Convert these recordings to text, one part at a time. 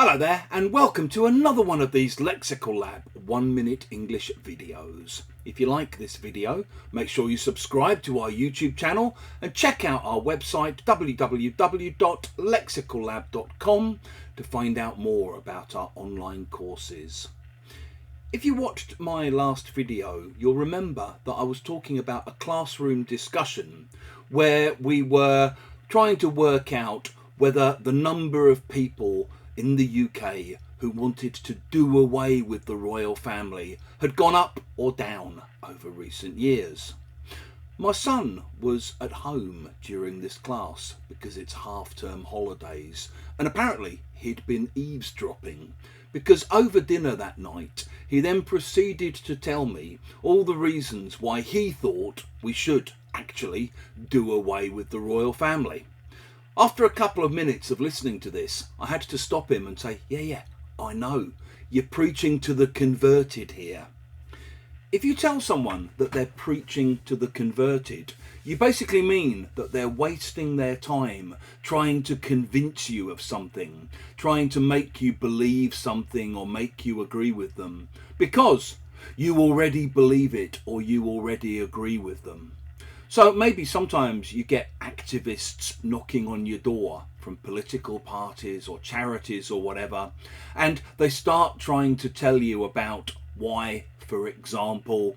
Hello there and welcome to another one of these Lexical Lab 1 minute English videos. If you like this video, make sure you subscribe to our YouTube channel and check out our website www.lexicallab.com to find out more about our online courses. If you watched my last video, you'll remember that I was talking about a classroom discussion where we were trying to work out whether the number of people in the UK who wanted to do away with the royal family had gone up or down over recent years. My son was at home during this class because it's half-term holidays, and apparently he'd been eavesdropping because over dinner that night he then proceeded to tell me all the reasons why he thought we should actually do away with the royal family. After a couple of minutes of listening to this, I had to stop him and say, yeah, I know, you're preaching to the converted here. If you tell someone that they're preaching to the converted, you basically mean that they're wasting their time trying to convince you of something, trying to make you believe something or make you agree with them, because you already believe it or you already agree with them. So maybe sometimes you get activists knocking on your door from political parties or charities or whatever, and they start trying to tell you about why, for example,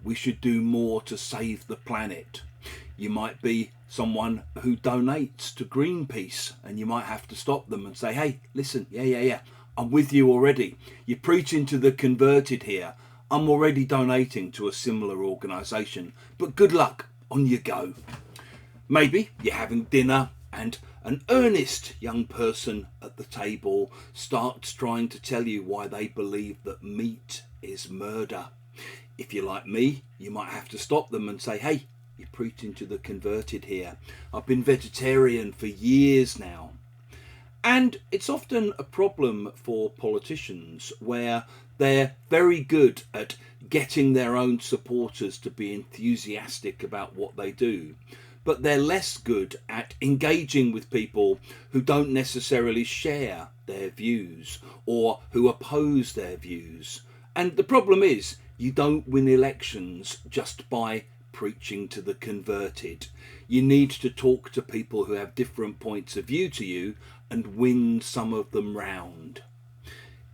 we should do more to save the planet. You might be someone who donates to Greenpeace and you might have to stop them and say, hey, listen, yeah, I'm with you already. You're preaching to the converted here. I'm already donating to a similar organisation, but good luck, on you go. Maybe you're having dinner and an earnest young person at the table starts trying to tell you why they believe that meat is murder. If you're like me, you might have to stop them and say, hey, you're preaching to the converted here. I've been vegetarian for years now. And it's often a problem for politicians where they're very good at getting their own supporters to be enthusiastic about what they do, but they're less good at engaging with people who don't necessarily share their views or who oppose their views. And the problem is, you don't win elections just by preaching to the converted. You need to talk to people who have different points of view to you and win some of them round.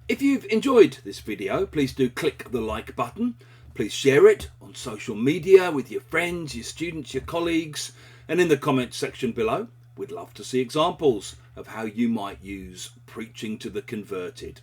If you've enjoyed this video, please do click the like button. Please share it on social media with your friends, your students, your colleagues, and in the comments section below, we'd love to see examples of how you might use preaching to the converted.